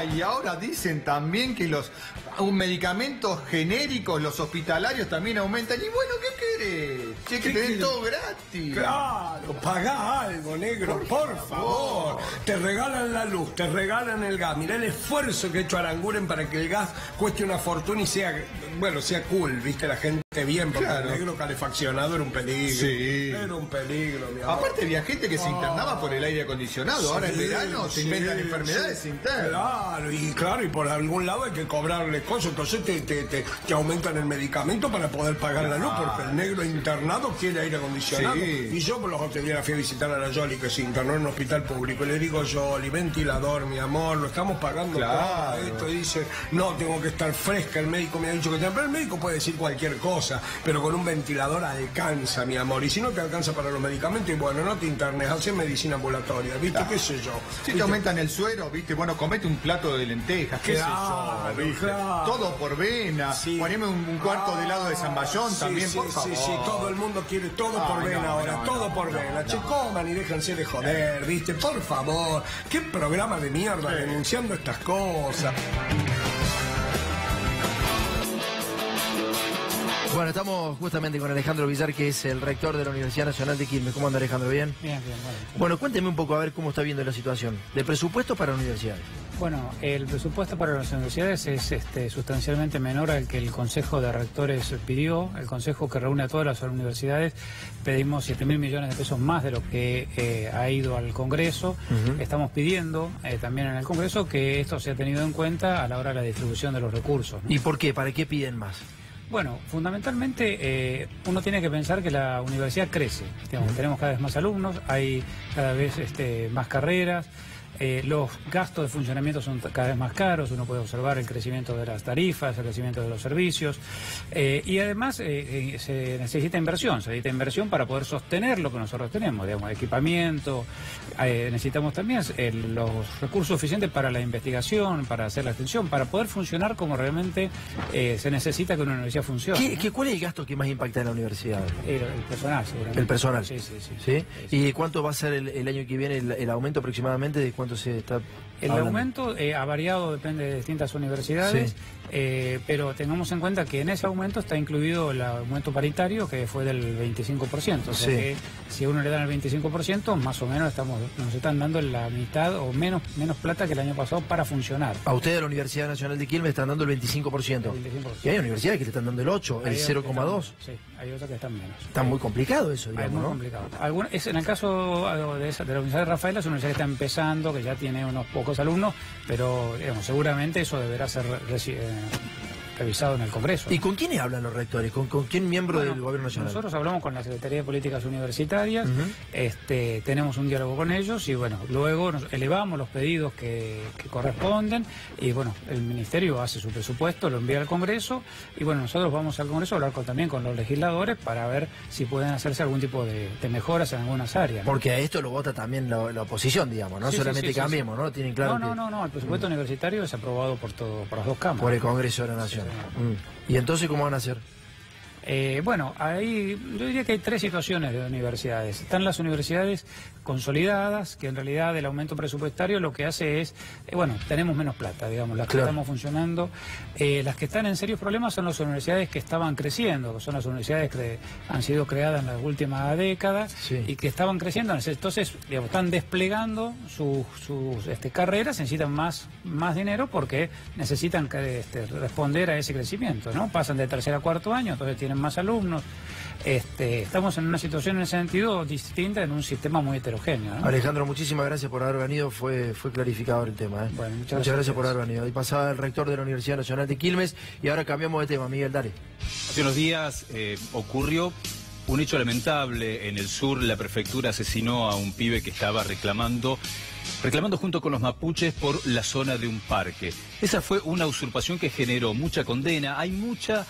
Y ahora dicen también que los medicamentos genéricos, los hospitalarios también aumentan. Y bueno, ¿qué querés? Che, que tenés todo gratis. Claro, pagá algo, negro, por favor. Te regalan la luz, te regalan el gas. Mirá el esfuerzo que ha hecho Aranguren para que el gas cueste una fortuna y sea, bueno, sea cool, viste, la gente bien, porque el negro calefaccionado era un peligro. Sí. Era un peligro, mi amor. Aparte había gente que se internaba por el aire acondicionado. Ahora en verano se inventan enfermedades internas. Claro, y por algún lado hay que cobrarle cosas. Entonces te aumentan el medicamento para poder pagar la luz, porque el negro internado quiere aire acondicionado. Sí. Y yo por los otros días fui a visitar a la Yoli, que se internó en un hospital público. Y le digo, Yoli, ventilador, mi amor, lo estamos pagando todo esto. Y dice, no, tengo que estar fresca. El médico me ha dicho que pero el médico puede decir cualquier cosa, pero con un ventilador alcanza, mi amor. Y si no te alcanza para los medicamentos, y bueno, no te internes, haces medicina ambulatoria, ¿viste? ¿Qué sé yo? Si te aumentan el suero, ¿viste? Bueno, comete un plato de lentejas, qué sé yo, ¿viste? Todo por vena. Poneme un cuarto de helado de zamballón también, por favor. Sí, todo el mundo quiere todo por vena ahora, todo por vena. Che, coman y déjense de joder, ¿viste? Por favor. ¿Qué programa de mierda denunciando estas cosas? Bueno, estamos justamente con Alejandro Villar, que es el rector de la Universidad Nacional de Quilmes. ¿Cómo anda, Alejandro? ¿Bien? Bien. Bueno, cuénteme un poco a ver cómo está viendo la situación de presupuesto para universidades. Bueno, el presupuesto para las universidades es sustancialmente menor al que el Consejo de Rectores pidió. El Consejo, que reúne a todas las universidades, pedimos 7.000 millones de pesos más de lo que ha ido al Congreso. Estamos pidiendo también en el Congreso que esto sea tenido en cuenta a la hora de la distribución de los recursos, ¿no? ¿Y por qué? ¿Para qué piden más? Bueno, fundamentalmente uno tiene que pensar que la universidad crece. Tenemos cada vez más alumnos, hay cada vez más carreras. Los gastos de funcionamiento son cada vez más caros, uno puede observar el crecimiento de las tarifas, el crecimiento de los servicios, y además se necesita inversión para poder sostener lo que nosotros tenemos, digamos, equipamiento. Necesitamos también los recursos suficientes para la investigación, para hacer la extensión, para poder funcionar como realmente se necesita que una universidad funcione. ¿Cuál es el gasto que más impacta en la universidad? El personal, seguramente. ¿El personal? Sí. ¿Y cuánto va a ser el año que viene el aumento aproximadamente? ¿De cuánto se está el hablando? aumento ha variado, depende de distintas universidades, pero tengamos en cuenta que en ese aumento está incluido el aumento paritario, que fue del 25%. O sea que si a uno le dan el 25%, más o menos nos están dando la mitad o menos plata que el año pasado para funcionar. A usted de la Universidad Nacional de Quilmes están dando el 25%. Y hay universidades que le están dando el 8%, el 0,2%. Sí, hay otras que están menos. Está muy complicado eso, digamos, es muy complicado. En el caso de la Universidad de Rafaela, es una universidad que está empezando, que ya tiene unos pocos alumnos, pero seguramente eso deberá ser revisado en el Congreso. ¿Y con quiénes hablan los rectores? ¿Con quién miembro del Gobierno Nacional? Nosotros hablamos con la Secretaría de Políticas Universitarias, tenemos un diálogo con ellos y bueno, luego nos elevamos los pedidos que corresponden y bueno, el Ministerio hace su presupuesto, lo envía al Congreso y bueno, nosotros vamos al Congreso a hablar también con los legisladores para ver si pueden hacerse algún tipo de mejoras en algunas áreas, ¿no? Porque a esto lo vota también la oposición, digamos, no solamente Cambiemos, ¿no? Tienen claro No, el presupuesto universitario es aprobado por las dos cámaras. Por el Congreso de la Nación. ¿Y entonces cómo van a hacer? Bueno, yo diría que hay tres situaciones de universidades. Están las universidades consolidadas, que en realidad el aumento presupuestario lo que hace es, tenemos menos plata, digamos, las que estamos funcionando. Las que están en serios problemas son las universidades que estaban creciendo, que son las universidades que han sido creadas en las últimas décadas y que estaban creciendo. Entonces, digamos, están desplegando sus carreras, necesitan más dinero porque necesitan responder a ese crecimiento, ¿no? Pasan de tercer a cuarto año, entonces tienen más alumnos. Estamos en una situación en ese sentido distinta, en un sistema muy heterogéneo, ¿no? Alejandro, muchísimas gracias por haber venido, fue clarificador el tema. Bueno, muchas gracias por haber venido. Ahí pasaba el rector de la Universidad Nacional de Quilmes y ahora cambiamos de tema. Miguel, dale. Hace unos días ocurrió un hecho lamentable en el sur. La prefectura asesinó a un pibe que estaba reclamando junto con los mapuches por la zona de un parque. Esa fue una usurpación que generó mucha condena. Hay mucha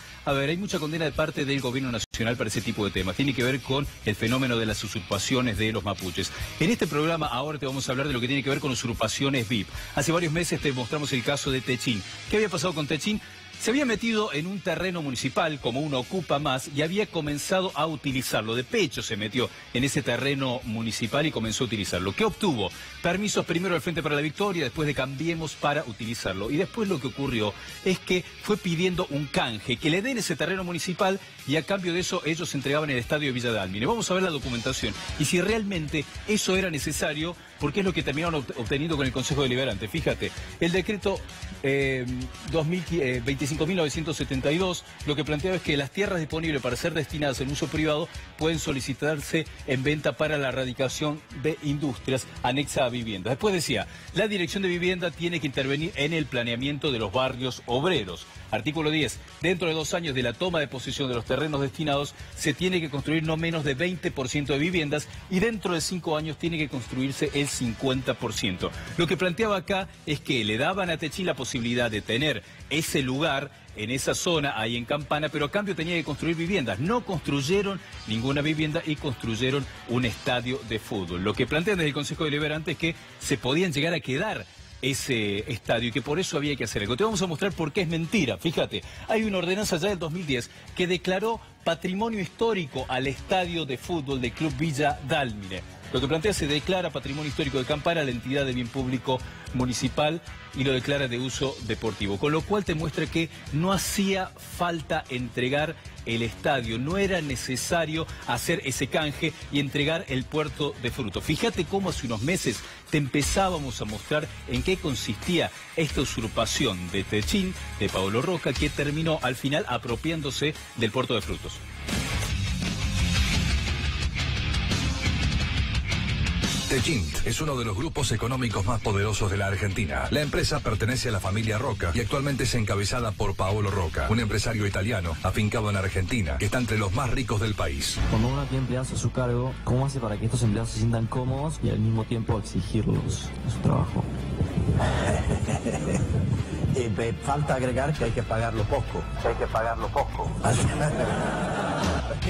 condena de parte del gobierno nacional para ese tipo de temas. Tiene que ver con el fenómeno de las usurpaciones de los mapuches. En este programa ahora te vamos a hablar de lo que tiene que ver con usurpaciones VIP. Hace varios meses te mostramos el caso de Techín. ¿Qué había pasado con Techín? Se había metido en un terreno municipal como uno ocupa más y había comenzado a utilizarlo. De pecho se metió en ese terreno municipal y comenzó a utilizarlo. ¿Qué obtuvo? Permisos primero del Frente para la Victoria, después de Cambiemos para utilizarlo. Y después lo que ocurrió es que fue pidiendo un canje, que le den ese terreno municipal y a cambio de eso ellos entregaban el estadio de Villa Dálmine. Vamos a ver la documentación y si realmente eso era necesario, porque es lo que terminaron obteniendo con el Consejo Deliberante. Fíjate, el decreto 25.972 lo que planteaba es que las tierras disponibles para ser destinadas en uso privado pueden solicitarse en venta para la erradicación de industrias anexa a viviendas. Después decía, la Dirección de Vivienda tiene que intervenir en el planeamiento de los barrios obreros. Artículo 10. Dentro de 2 años de la toma de posesión de los terrenos destinados, se tiene que construir no menos de 20% de viviendas y dentro de 5 años tiene que construirse el 50%. Lo que planteaba acá es que le daban a Techint la posibilidad de tener ese lugar en esa zona, ahí en Campana, pero a cambio tenía que construir viviendas. No construyeron ninguna vivienda y construyeron un estadio de fútbol. Lo que plantean desde el Consejo Deliberante es que se podían llegar a quedar ese estadio y que por eso había que hacer algo. Te vamos a mostrar por qué es mentira. Fíjate, hay una ordenanza ya del 2010 que declaró patrimonio histórico al estadio de fútbol del Club Villa Dálmine. Lo que plantea se declara patrimonio histórico de Campana la entidad de bien público municipal y lo declara de uso deportivo. Con lo cual te muestra que no hacía falta entregar el estadio, no era necesario hacer ese canje y entregar el puerto de Frutos. Fíjate cómo hace unos meses te empezábamos a mostrar en qué consistía esta usurpación de Techint, de Paolo Rocca, que terminó al final apropiándose del puerto de Frutos. Techint es uno de los grupos económicos más poderosos de la Argentina. La empresa pertenece a la familia Rocca y actualmente es encabezada por Paolo Rocca, un empresario italiano afincado en Argentina, que está entre los más ricos del país. Cuando uno tiene empleados a su cargo, ¿cómo hace para que estos empleados se sientan cómodos y al mismo tiempo exigirlos a su trabajo? Falta agregar que hay que pagarlo poco.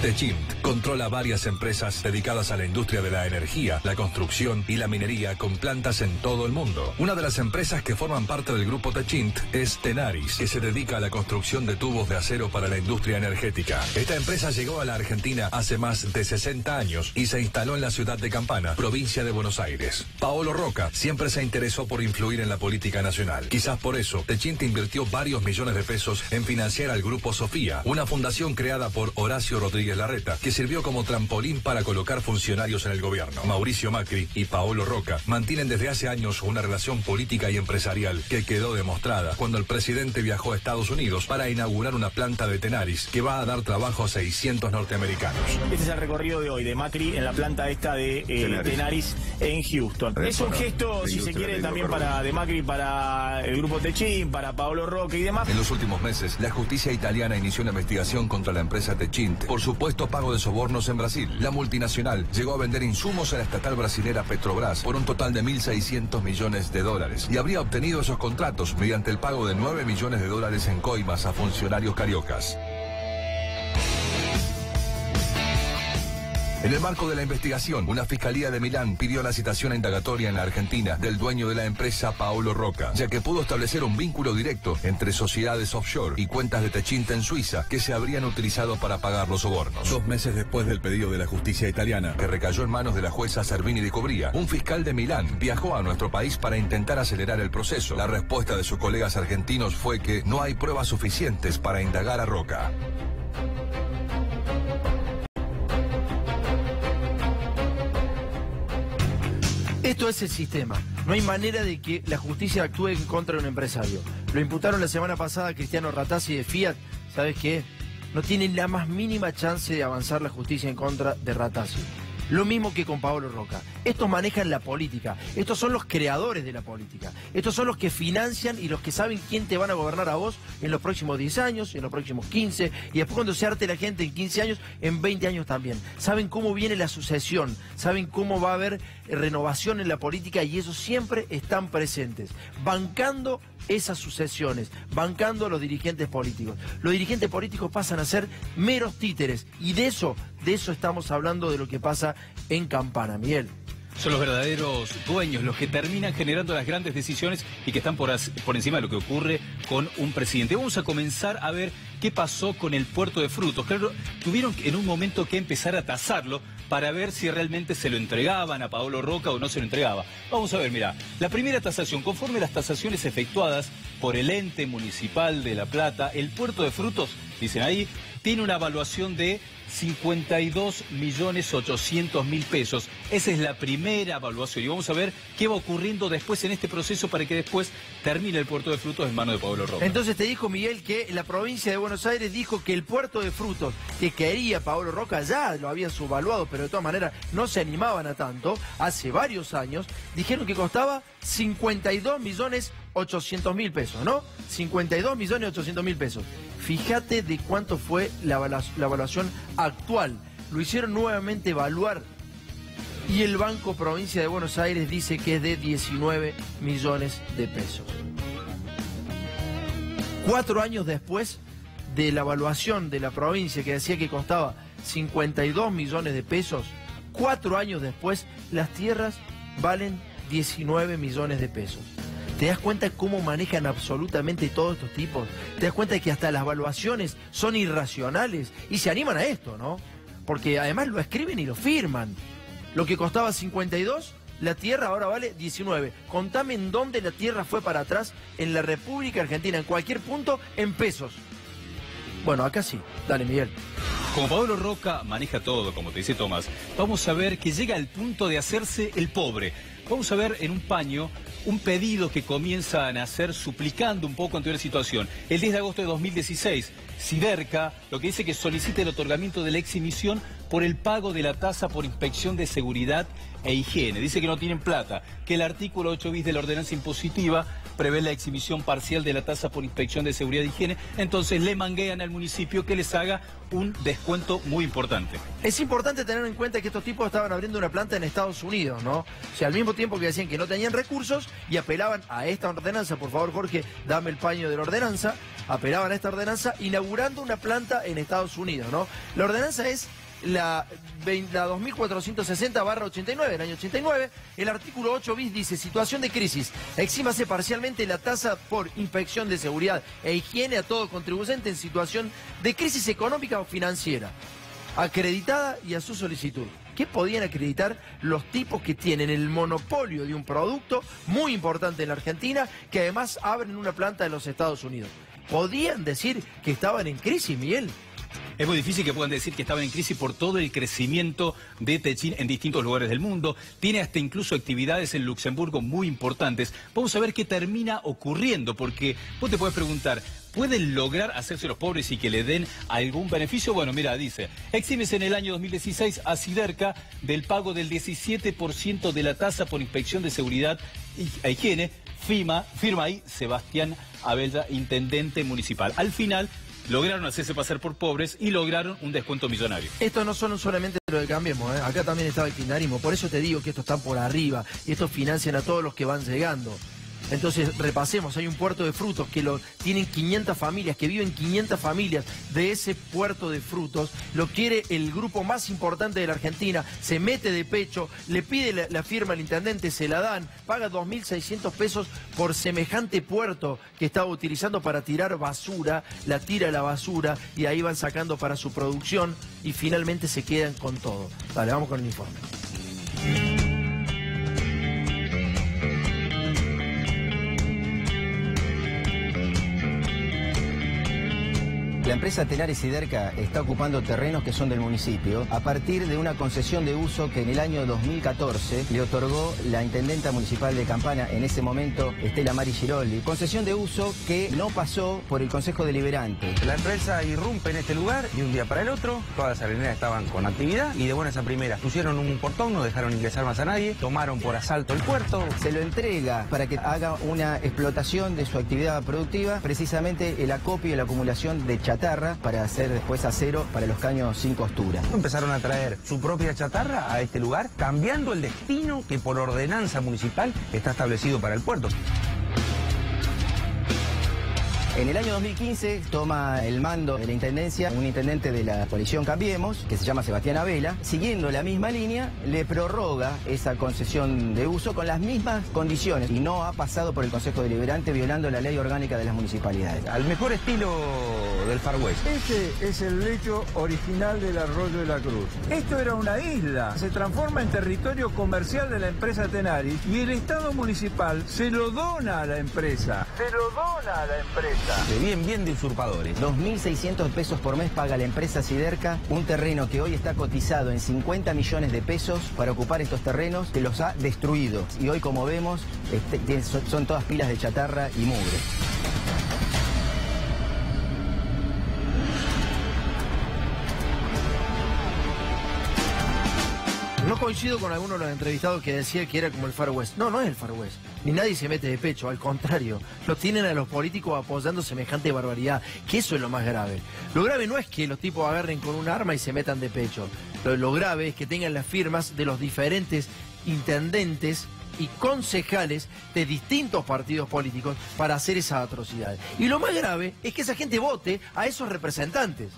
Techint controla varias empresas dedicadas a la industria de la energía, la construcción y la minería con plantas en todo el mundo. Una de las empresas que forman parte del grupo Techint es Tenaris, que se dedica a la construcción de tubos de acero para la industria energética. Esta empresa llegó a la Argentina hace más de 60 años y se instaló en la ciudad de Campana, provincia de Buenos Aires. Paolo Rocca siempre se interesó por influir en la política nacional. Quizás por eso, Techint invirtió varios millones de pesos en financiar al Grupo Sofía, una fundación creada por Horacio Rodríguez Larreta, que sirvió como trampolín para colocar funcionarios en el gobierno. Mauricio Macri y Paolo Rocca mantienen desde hace años una relación política y empresarial que quedó demostrada cuando el presidente viajó a Estados Unidos para inaugurar una planta de Tenaris que va a dar trabajo a 600 norteamericanos. Este es el recorrido de hoy de Macri en la planta esta de Tenaris en Houston. Es un gesto, si se quiere, también de Macri para el grupo Techint, para Paolo Rocca y demás. En los últimos meses, la justicia italiana inició una investigación contra la empresa Techint por supuesto pago de sobornos en Brasil. La multinacional llegó a vender insumos a la estatal brasilera Petrobras por un total de 1.600 millones de dólares y habría obtenido esos contratos mediante el pago de 9 millones de dólares en coimas a funcionarios cariocas. En el marco de la investigación, una fiscalía de Milán pidió la citación indagatoria en la Argentina del dueño de la empresa Paolo Rocca, ya que pudo establecer un vínculo directo entre sociedades offshore y cuentas de Techint en Suiza que se habrían utilizado para pagar los sobornos. 2 meses después del pedido de la justicia italiana, que recayó en manos de la jueza Servini de Cobría, un fiscal de Milán viajó a nuestro país para intentar acelerar el proceso. La respuesta de sus colegas argentinos fue que no hay pruebas suficientes para indagar a Rocca. Esto es el sistema. No hay manera de que la justicia actúe en contra de un empresario. Lo imputaron la semana pasada a Cristiano Ratazzi de Fiat. ¿Sabes qué? No tienen la más mínima chance de avanzar la justicia en contra de Ratazzi. Lo mismo que con Paolo Rocca. Estos manejan la política. Estos son los creadores de la política. Estos son los que financian y los que saben quién te van a gobernar a vos en los próximos 10 años, en los próximos 15, y después cuando se harte la gente en 15 años, en 20 años también. Saben cómo viene la sucesión, saben cómo va a haber renovación en la política y ellos siempre están presentes, bancando esas sucesiones, bancando a los dirigentes políticos. Los dirigentes políticos pasan a ser meros títeres y de eso estamos hablando, de lo que pasa en Campana, Miguel. son los verdaderos dueños, los que terminan generando las grandes decisiones y que están por encima de lo que ocurre con un presidente. Vamos a comenzar a ver qué pasó con el puerto de Frutos. Claro, tuvieron en un momento que empezar a tasarlo para ver si realmente se lo entregaban a Paolo Roca o no se lo entregaba. Vamos a ver, mira, la primera tasación, conforme las tasaciones efectuadas por el ente municipal de La Plata, el puerto de Frutos, dicen ahí, tiene una evaluación de 52.800.000 pesos. Esa es la primera evaluación y vamos a ver qué va ocurriendo después en este proceso para que después termine el puerto de Frutos en manos de Paolo Roca. Entonces te dijo, Miguel, que la provincia de Buenos Aires dijo que el puerto de Frutos que quería Paolo Roca ya lo habían subvaluado, pero de todas maneras no se animaban a tanto. Hace varios años dijeron que costaba 52.800.000 pesos, ¿no? 52.800.000 pesos. Fíjate de cuánto fue la evaluación actual. Lo hicieron nuevamente evaluar y el Banco Provincia de Buenos Aires dice que es de 19 millones de pesos. 4 años después de la evaluación de la provincia que decía que costaba 52 millones de pesos, 4 años después las tierras valen 19 millones de pesos. ¿Te das cuenta cómo manejan absolutamente todos estos tipos? ¿Te das cuenta de que hasta las evaluaciones son irracionales? Y se animan a esto, ¿no? Porque además lo escriben y lo firman. Lo que costaba 52, la tierra ahora vale 19. Contame en dónde la tierra fue para atrás en la República Argentina, en cualquier punto, en pesos. Bueno, acá sí. Dale, Miguel. Como Paolo Roca maneja todo, como te dice Tomás, vamos a ver que llega al punto de hacerse el pobre. Vamos a ver en un paño un pedido que comienza a nacer suplicando un poco ante una situación. El 10 de agosto de 2016, Siderca lo que dice que solicita el otorgamiento de la exhibición por el pago de la tasa por inspección de seguridad e higiene. Dice que no tienen plata, que el artículo 8 bis de la ordenanza impositiva prevé la exhibición parcial de la tasa por inspección de seguridad e higiene, entonces le manguean al municipio que les haga un descuento muy importante. Es importante tener en cuenta que estos tipos estaban abriendo una planta en Estados Unidos, ¿no? O sea, al mismo tiempo que decían que no tenían recursos y apelaban a esta ordenanza, por favor, Jorge, dame el paño de la ordenanza, apelaban a esta ordenanza inaugurando una planta en Estados Unidos, ¿no? La ordenanza es la 2460/89 del año 89, el artículo 8 bis dice: situación de crisis, exímase parcialmente la tasa por inspección de seguridad e higiene a todo contribuyente en situación de crisis económica o financiera, acreditada y a su solicitud. ¿Qué podían acreditar los tipos que tienen el monopolio de un producto muy importante en la Argentina, que además abren una planta en los Estados Unidos? ¿Podían decir que estaban en crisis, Miguel? Es muy difícil que puedan decir que estaban en crisis por todo el crecimiento de Techint en distintos lugares del mundo. Tiene hasta incluso actividades en Luxemburgo muy importantes. Vamos a ver qué termina ocurriendo, porque vos te puedes preguntar, ¿pueden lograr hacerse los pobres y que le den algún beneficio? Bueno, mira, dice, exímese en el año 2016 a Siderca del pago del 17% de la tasa por inspección de seguridad e higiene. Firma ahí Sebastián Abella, intendente municipal. Al final lograron hacerse pasar por pobres y lograron un descuento millonario. Estos no son solamente lo de Cambiemos, ¿eh? Acá también estaba el kirchnerismo. Por eso te digo que estos están por arriba y estos financian a todos los que van llegando. Entonces, repasemos, hay un puerto de Frutos que lo tienen 500 familias, que viven 500 familias de ese puerto de Frutos, lo quiere el grupo más importante de la Argentina, se mete de pecho, le pide la firma al intendente, se la dan, paga 2.600 pesos por semejante puerto que estaba utilizando para tirar basura, la tira a la basura y ahí van sacando para su producción y finalmente se quedan con todo. Dale, vamos con el informe. La empresa Tenaris Siderca está ocupando terrenos que son del municipio a partir de una concesión de uso que en el año 2014 le otorgó la intendenta municipal de Campana, en ese momento Estela Mari Giroldi. Concesión de uso que no pasó por el Consejo Deliberante. La empresa irrumpe en este lugar y un día para el otro todas las salineras estaban con actividad y de buenas a primeras pusieron un portón, no dejaron ingresar más a nadie, tomaron por asalto el puerto. Se lo entrega para que haga una explotación de su actividad productiva, precisamente el acopio y la acumulación de chatarra para hacer después acero para los caños sin costura. Empezaron a traer su propia chatarra a este lugar, cambiando el destino que por ordenanza municipal está establecido para el puerto. En el año 2015 toma el mando de la intendencia un intendente de la coalición Cambiemos, que se llama Sebastián Abela. Siguiendo la misma línea, le prorroga esa concesión de uso con las mismas condiciones y no ha pasado por el Consejo Deliberante violando la ley orgánica de las municipalidades. Al mejor estilo del Far West. Este es el lecho original del Arroyo de la Cruz. Esto era una isla. Se transforma en territorio comercial de la empresa Tenaris y el Estado municipal se lo dona a la empresa. Bien de usurpadores. 2.600 pesos por mes paga la empresa Siderca, un terreno que hoy está cotizado en 50 millones de pesos para ocupar estos terrenos que los ha destruido. Y hoy, como vemos, son todas pilas de chatarra y mugre. No coincido con alguno de los entrevistados que decía que era como el Far West. No, no es el Far West. Ni nadie se mete de pecho, al contrario. Lo tienen a los políticos apoyando semejante barbaridad, que eso es lo más grave. Lo grave no es que los tipos agarren con un arma y se metan de pecho. Lo grave es que tengan las firmas de los diferentes intendentes y concejales de distintos partidos políticos para hacer esas atrocidades. Y lo más grave es que esa gente vote a esos representantes.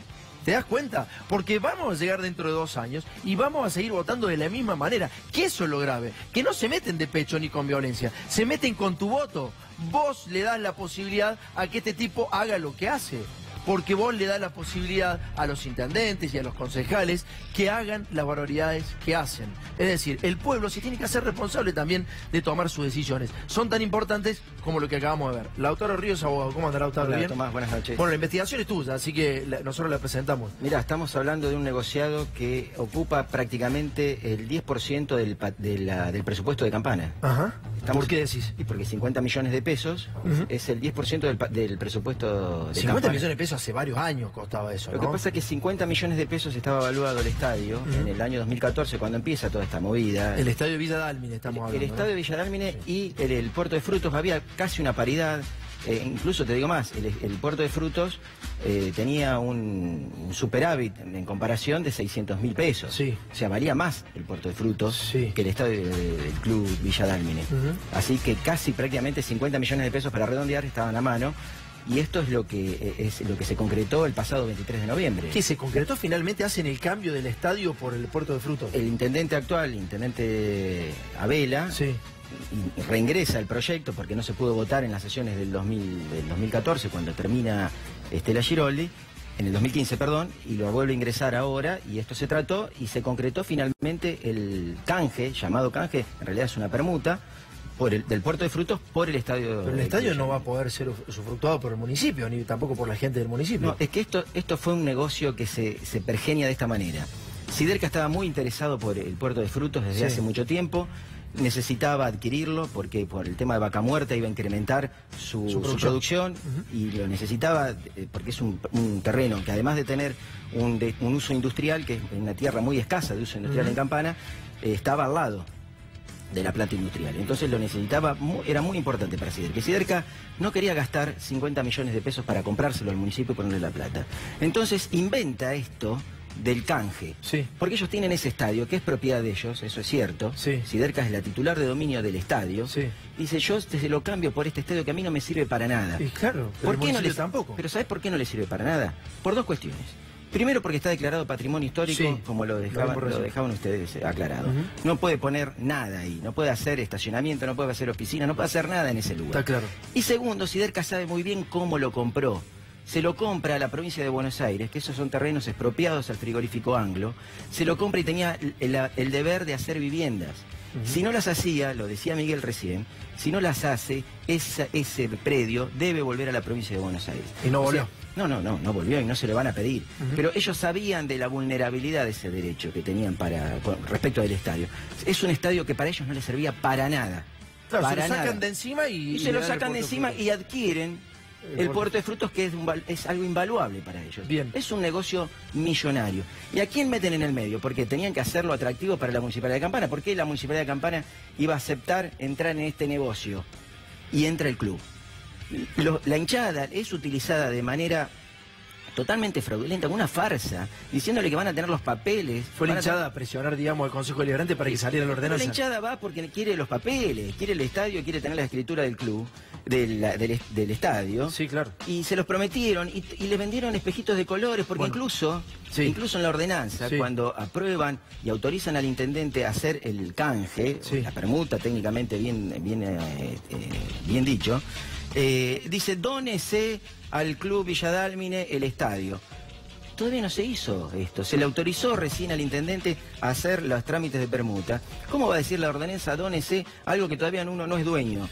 ¿Te das cuenta? Porque vamos a llegar dentro de 2 años y vamos a seguir votando de la misma manera. Que eso es lo grave. Que no se meten de pecho ni con violencia. Se meten con tu voto. Vos le das la posibilidad a que este tipo haga lo que hace. Porque vos le das la posibilidad a los intendentes y a los concejales que hagan las barbaridades que hacen. Es decir, el pueblo se tiene que hacer responsable también de tomar sus decisiones. Son tan importantes como lo que acabamos de ver. Lautaro Ríos, abogado. ¿Cómo anda, Lautaro? Hola, ¿Bien? Tomás, buenas noches. Bueno, la investigación es tuya, así que nosotros la presentamos. Mira, estamos hablando de un negociado que ocupa prácticamente el 10% del presupuesto de campana. Ajá. ¿Por qué decís? Y porque 50 millones de pesos es el 10% del presupuesto de 50 campana. millones de pesos hace varios años costaba eso, ¿no? Lo que pasa es que 50 millones de pesos estaba evaluado el estadio en el año 2014, cuando empieza toda esta movida. El estadio de Villa Dálmine estamos hablando. El estadio de Villa Dálmine y el Puerto de Frutos había casi una paridad. Incluso te digo más, el Puerto de Frutos tenía un superávit en comparación de 600.000 pesos. Sí. O sea, valía más el Puerto de Frutos que el estadio del Club Villa Dálmine. Así que casi prácticamente 50 millones de pesos para redondear estaban a mano. Y esto es lo que se concretó el pasado 23 de noviembre. ¿Qué se concretó? Finalmente hacen el cambio del estadio por el Puerto de Frutos. El intendente actual, el intendente Abela, y reingresa el proyecto porque no se pudo votar en las sesiones del 2014 cuando termina Estela Giroldi, en el 2015, perdón, y lo vuelve a ingresar ahora, y esto se trató y se concretó finalmente el canje, llamado canje, en realidad es una permuta, del Puerto de Frutos por el estadio. Pero el estadio no va a poder ser usufructuado por el municipio, ni tampoco por la gente del municipio. No, es que esto fue un negocio que se pergenia de esta manera. Siderca estaba muy interesado por el Puerto de Frutos desde hace mucho tiempo. Necesitaba adquirirlo porque por el tema de vaca muerta iba a incrementar su producción y lo necesitaba porque es un terreno que, además de tener un uso industrial, que es una tierra muy escasa de uso industrial en Campana, estaba al lado de la planta industrial. Entonces lo necesitaba, era muy importante para Siderca. Siderca no quería gastar 50 millones de pesos para comprárselo al municipio y ponerle la plata. Entonces inventa esto del canje. Porque ellos tienen ese estadio, que es propiedad de ellos, eso es cierto. Siderca es la titular de dominio del estadio. Dice, yo se lo cambio por este estadio que a mí no me sirve para nada. Y claro, ¿por qué no tampoco? Pero ¿sabes por qué no le sirve para nada? Por 2 cuestiones. Primero, porque está declarado patrimonio histórico, como lo dejaban ustedes aclarado. No puede poner nada ahí, no puede hacer estacionamiento, no puede hacer oficina, no puede hacer nada en ese lugar. Está claro. Y segundo, Siderca sabe muy bien cómo lo compró. Se lo compra a la provincia de Buenos Aires, que esos son terrenos expropiados al frigorífico Anglo. Se lo compra y tenía el deber de hacer viviendas. Si no las hacía, lo decía Miguel recién, si no las hace, ese predio debe volver a la provincia de Buenos Aires. Y no volvió. O sea, no volvió y no se lo van a pedir. Pero ellos sabían de la vulnerabilidad de ese derecho que tenían respecto del estadio. Es un estadio que para ellos no les servía para nada. Claro, para se lo sacan nada. de encima y se lo sacan de encima y adquieren el Puerto de Frutos, que es algo invaluable para ellos. Bien. Es un negocio millonario. ¿Y a quién meten en el medio? Porque tenían que hacerlo atractivo para la Municipalidad de Campana. ¿Por qué la Municipalidad de Campana iba a aceptar entrar en este negocio? Y entra el club. La hinchada es utilizada de manera totalmente fraudulenta, una farsa, diciéndole que van a tener los papeles. Fue la hinchada a presionar, digamos, al Consejo Deliberante para que saliera la ordenanza. La hinchada va porque quiere los papeles, quiere el estadio, quiere tener la escritura del club. del estadio. Sí, claro. Y se los prometieron y les vendieron espejitos de colores, porque incluso en la ordenanza, cuando aprueban y autorizan al intendente a hacer el canje, la permuta técnicamente bien dicho, dice, dónese al Club Villa Dálmine el estadio. Todavía no se hizo esto, se le autorizó recién al intendente a hacer los trámites de permuta. ¿Cómo va a decir la ordenanza, dónese algo que todavía uno no es dueño?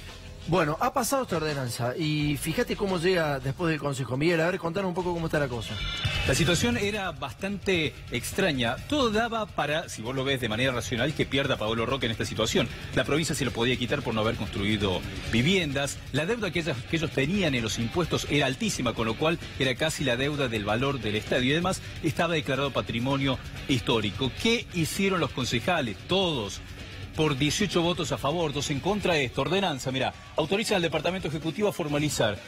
Bueno, ha pasado esta ordenanza y fíjate cómo llega después del Consejo. Miguel, a ver, contanos un poco cómo está la cosa. La situación era bastante extraña. Todo daba para, si vos lo ves de manera racional, que pierda Paolo Roca en esta situación. La provincia se lo podía quitar por no haber construido viviendas. La deuda que ellos tenían en los impuestos era altísima, con lo cual era casi la deuda del valor del estadio. Y además estaba declarado patrimonio histórico. ¿Qué hicieron los concejales? Todos. Por 18 votos a favor, 2 en contra de esta ordenanza. Mira, autoriza al Departamento Ejecutivo a formalizar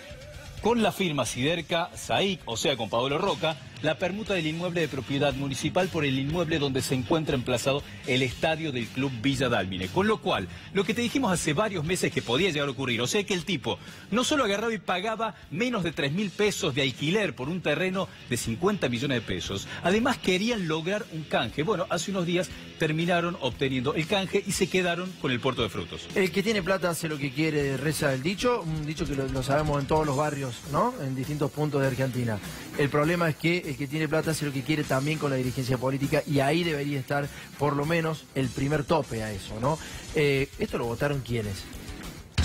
con la firma Siderca, SAIC, o sea, con Paolo Roca, la permuta del inmueble de propiedad municipal por el inmueble donde se encuentra emplazado el estadio del Club Villa Dálmine. Con lo cual, lo que te dijimos hace varios meses que podía llegar a ocurrir, o sea que el tipo no solo agarraba y pagaba menos de 3.000 pesos de alquiler por un terreno de 50 millones de pesos, además querían lograr un canje. Bueno, hace unos días terminaron obteniendo el canje y se quedaron con el puerto de frutos. El que tiene plata hace lo que quiere, reza el dicho, un dicho que lo sabemos en todos los barrios, ¿no? En distintos puntos de Argentina. El problema es que el que tiene plata hace lo que quiere también con la dirigencia política y ahí debería estar por lo menos el primer tope a eso, ¿no? ¿Esto lo votaron quiénes?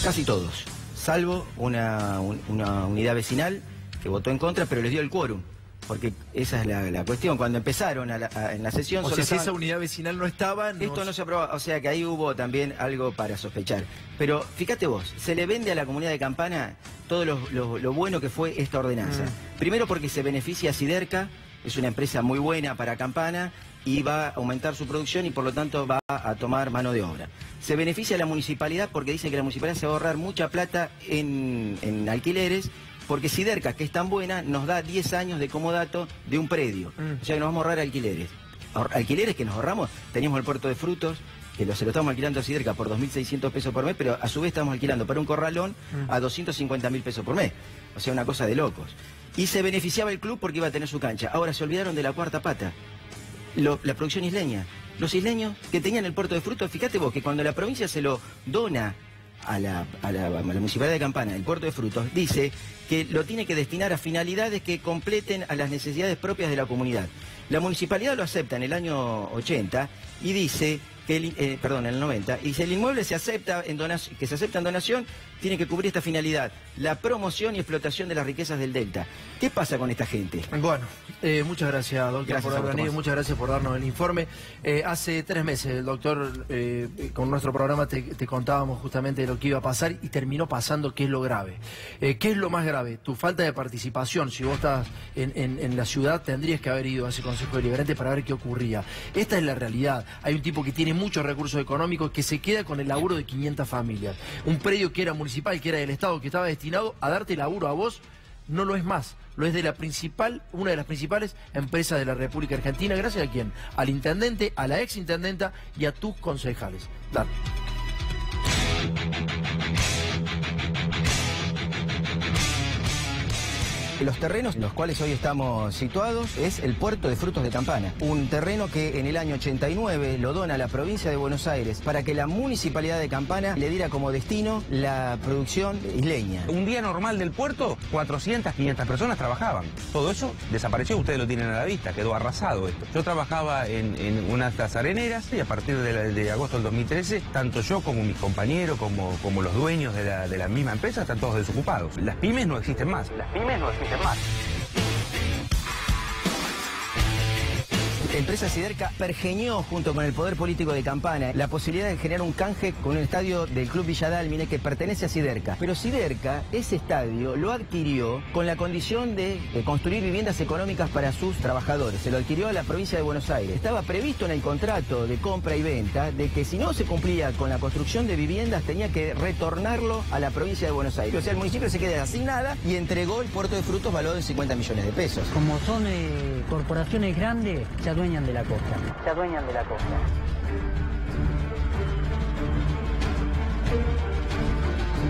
Casi todos, salvo una unidad vecinal que votó en contra, pero les dio el quórum. Porque esa es la cuestión. Cuando empezaron en la sesión... O sea, si esa unidad vecinal no estaba... Esto no se aprobaba, o sea que ahí hubo también algo para sospechar. Pero fíjate vos, se le vende a la comunidad de Campana todo lo bueno que fue esta ordenanza. Primero porque se beneficia a Siderca, es una empresa muy buena para Campana y va a aumentar su producción y por lo tanto va a tomar mano de obra. Se beneficia a la municipalidad porque dice que la municipalidad se va a ahorrar mucha plata en alquileres, porque Siderca, que es tan buena, nos da 10 años de comodato de un predio. O sea que nos vamos a ahorrar alquileres. Alquileres que nos ahorramos, teníamos el puerto de frutos, que se lo estamos alquilando a Siderca por 2.600 pesos por mes, pero a su vez estamos alquilando para un corralón a 250.000 pesos por mes. O sea, una cosa de locos. Y se beneficiaba el club porque iba a tener su cancha. Ahora se olvidaron de la cuarta pata, la producción isleña. Los isleños que tenían el puerto de frutos, fíjate vos que cuando la provincia se lo dona a la municipalidad de Campana, el puerto de frutos, dice que lo tiene que destinar a finalidades que completen a las necesidades propias de la comunidad. La municipalidad lo acepta en el año 80 y dice que en el 90, y si el inmueble se acepta en donación, tiene que cubrir esta finalidad, la promoción y explotación de las riquezas del Delta. ¿Qué pasa con esta gente? Bueno, muchas gracias, doctor, por haber venido, muchas gracias por darnos el informe. Hace 3 meses, doctor, con nuestro programa te contábamos justamente lo que iba a pasar y terminó pasando, qué es lo grave. ¿Qué es lo más grave? Tu falta de participación. Si vos estás en la ciudad, tendrías que haber ido a ese Consejo Deliberante para ver qué ocurría. Esta es la realidad. Hay un tipo que tiene muchos recursos económicos que se queda con el laburo de 500 familias. Un predio que era municipal, que era del Estado, que estaba destinado a darte laburo a vos, no lo es más. Lo es de una de las principales empresas de la República Argentina. ¿Gracias a quién? Al intendente, a la exintendenta y a tus concejales. Dale. Los terrenos en los cuales hoy estamos situados es el puerto de frutos de Campana. Un terreno que en el año 89 lo dona la provincia de Buenos Aires para que la municipalidad de Campana le diera como destino la producción isleña. Un día normal del puerto, 400, 500 personas trabajaban. Todo eso desapareció, ustedes lo tienen a la vista, quedó arrasado esto. Yo trabajaba en unas de las areneras y a partir de agosto del 2013, tanto yo como mis compañeros, como los dueños de la misma empresa, están todos desocupados. Las pymes no existen más. Más. La empresa Siderca pergeñó junto con el poder político de Campana la posibilidad de generar un canje con un estadio del Club Villa Dálmine que pertenece a Siderca. Pero Siderca, ese estadio, lo adquirió con la condición de construir viviendas económicas para sus trabajadores. Se lo adquirió a la provincia de Buenos Aires. Estaba previsto en el contrato de compra y venta de que si no se cumplía con la construcción de viviendas tenía que retornarlo a la provincia de Buenos Aires. O sea, el municipio se queda sin nada y entregó el puerto de frutos valorado en 50 millones de pesos. Como son corporaciones grandes, se adueñan de la costa. Se adueñan de la costa.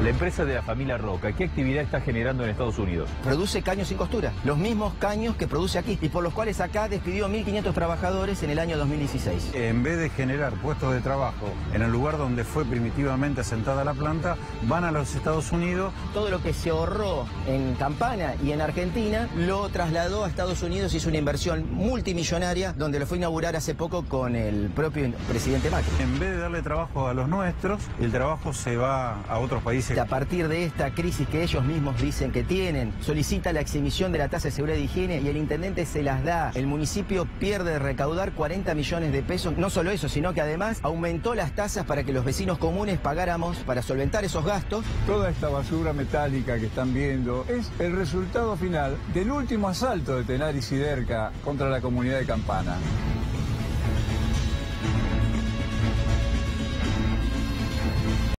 La empresa de la familia Roca, ¿qué actividad está generando en Estados Unidos? Produce caños sin costura, los mismos caños que produce aquí y por los cuales acá despidió 1.500 trabajadores en el año 2016. En vez de generar puestos de trabajo en el lugar donde fue primitivamente asentada la planta, van a los Estados Unidos. Todo lo que se ahorró en Campana y en Argentina lo trasladó a Estados Unidos, hizo una inversión multimillonaria donde lo fue a inaugurar hace poco con el propio presidente Macri. En vez de darle trabajo a los nuestros, el trabajo se va a otros países. A partir de esta crisis que ellos mismos dicen que tienen, solicita la exhibición de la tasa de seguridad y higiene y el intendente se las da. El municipio pierde de recaudar 40 millones de pesos. No solo eso, sino que además aumentó las tasas para que los vecinos comunes pagáramos para solventar esos gastos. Toda esta basura metálica que están viendo es el resultado final del último asalto de Tenaris y Derca contra la comunidad de Campana.